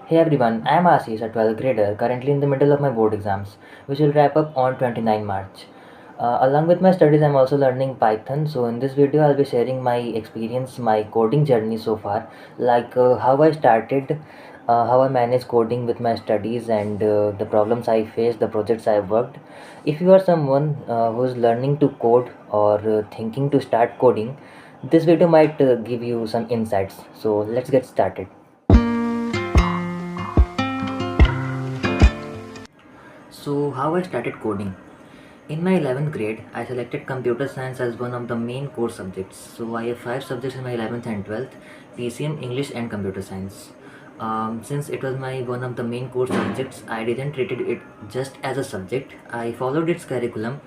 Hey everyone, I am Ashish, a 12th grader, currently in the middle of my board exams, which will wrap up on 29 March. Along with my studies, I'm also learning Python. So, in this video, I'll be sharing my experience, my coding journey so far, like how I started, how I managed coding with my studies, and the problems I faced, the projects I worked. If you are someone who's learning to code or thinking to start coding, this video might give you some insights. So, let's get started. So, how I started coding? In my 11th grade, I selected computer science as one of the main core subjects. So, I have 5 subjects in my 11th and 12th: PCM, English, and computer science. Since it was my one of the main core subjects, I didn't treat it just as a subject. I followed its curriculum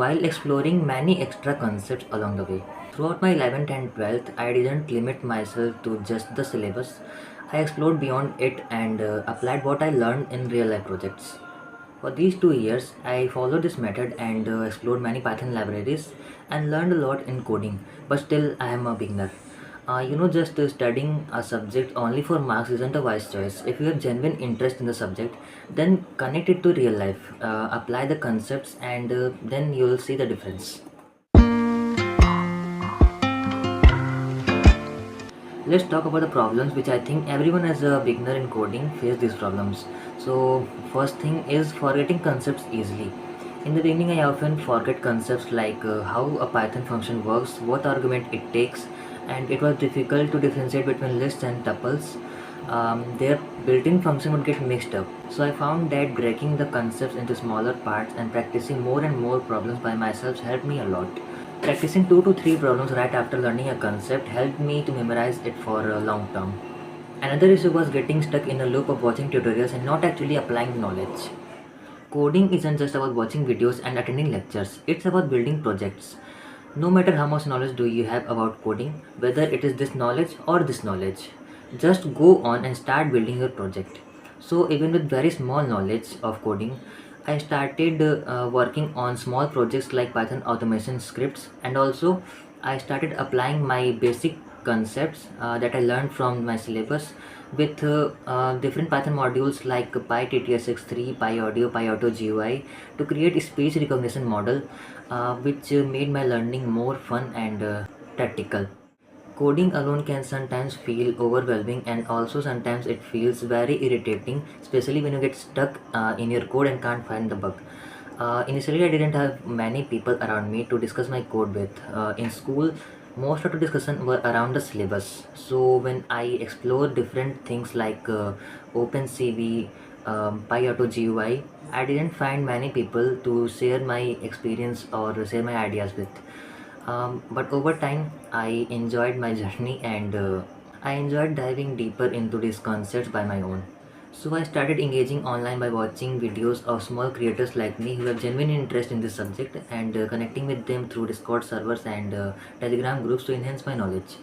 while exploring many extra concepts along the way. Throughout my 11th and 12th, I didn't limit myself to just the syllabus. I explored beyond it and applied what I learned in real life projects. For these 2 years, I followed this method and explored many Python libraries and learned a lot in coding, but still I am a beginner. Just studying a subject only for marks isn't a wise choice. If you have genuine interest in the subject, then connect it to real life, apply the concepts, and then you'll see the difference. Let's talk about the problems which I think everyone as a beginner in coding face these problems. So first thing is forgetting concepts easily. In the beginning, I often forget concepts like how a Python function works, what argument it takes, and it was difficult to differentiate between lists and tuples. Their built-in function would get mixed up. So I found that breaking the concepts into smaller parts and practicing more and more problems by myself helped me a lot. Practicing 2 to 3 problems right after learning a concept helped me to memorize it for a long term. Another issue was getting stuck in a loop of watching tutorials and not actually applying knowledge. Coding isn't just about watching videos and attending lectures, it's about building projects. No matter how much knowledge do you have about coding, whether it is this knowledge or this knowledge, just go on and start building your project. So even with very small knowledge of coding, I started working on small projects like Python automation scripts, and also I started applying my basic concepts that I learned from my syllabus with different Python modules like PyTTSX3, PyAudio, PyAutoGUI to create a speech recognition model, which made my learning more fun and tactical. Coding alone can sometimes feel overwhelming, and also sometimes it feels very irritating, especially when you get stuck in your code and can't find the bug. Initially, I didn't have many people around me to discuss my code with. In school, most of the discussion were around the syllabus. So when I explore different things like OpenCV, PyAutoGUI, I didn't find many people to share my experience or share my ideas with. But over time, I enjoyed my journey and I enjoyed diving deeper into these concepts by my own. So I started engaging online by watching videos of small creators like me who have genuine interest in this subject and connecting with them through Discord servers and Telegram groups to enhance my knowledge.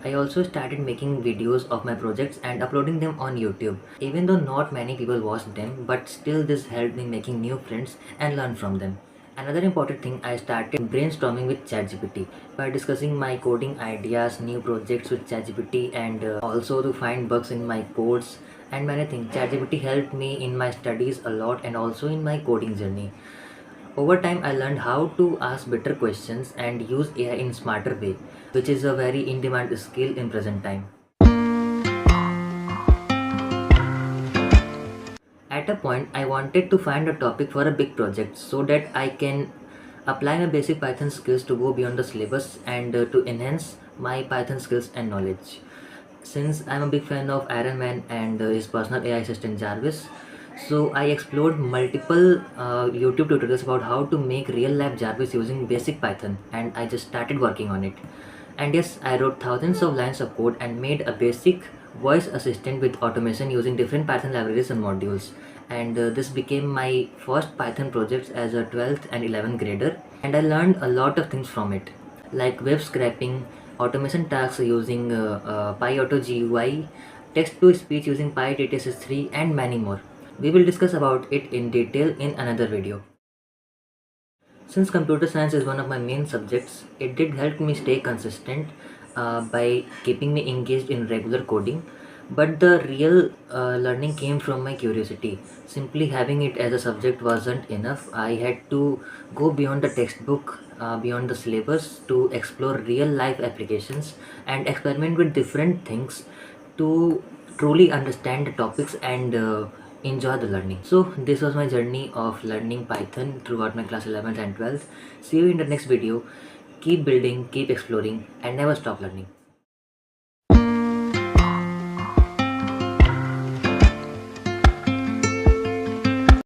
I also started making videos of my projects and uploading them on YouTube. Even though not many people watched them, but still this helped me making new friends and learn from them. Another important thing, I started brainstorming with ChatGPT by discussing my coding ideas, new projects with ChatGPT, and also to find bugs in my codes and many things. ChatGPT helped me in my studies a lot and also in my coding journey. Over time, I learned how to ask better questions and use AI in smarter way, which is a very in-demand skill in present time. At a point, I wanted to find a topic for a big project so that I can apply my basic Python skills to go beyond the syllabus and to enhance my Python skills and knowledge. Since I'm a big fan of Iron Man and his personal AI assistant Jarvis, so I explored multiple YouTube tutorials about how to make real life Jarvis using basic Python, and I just started working on it. And yes, I wrote thousands of lines of code and made a basic voice assistant with automation using different Python libraries and modules. And this became my first Python project as a 12th and 11th grader. And I learned a lot of things from it, like web scraping, automation tasks using PyAutoGUI, text to speech using PyTTSS3, and many more. We will discuss about it in detail in another video. Since computer science is one of my main subjects, it did help me stay consistent by keeping me engaged in regular coding. But the real learning came from my curiosity. Simply having it as a subject wasn't enough. I had to go beyond the textbook, beyond the syllabus, to explore real life applications and experiment with different things to truly understand the topics and enjoy the learning. So this was my journey of learning Python throughout my class 11th and 12th. See you in the next video. Keep building, keep exploring, and never stop learning.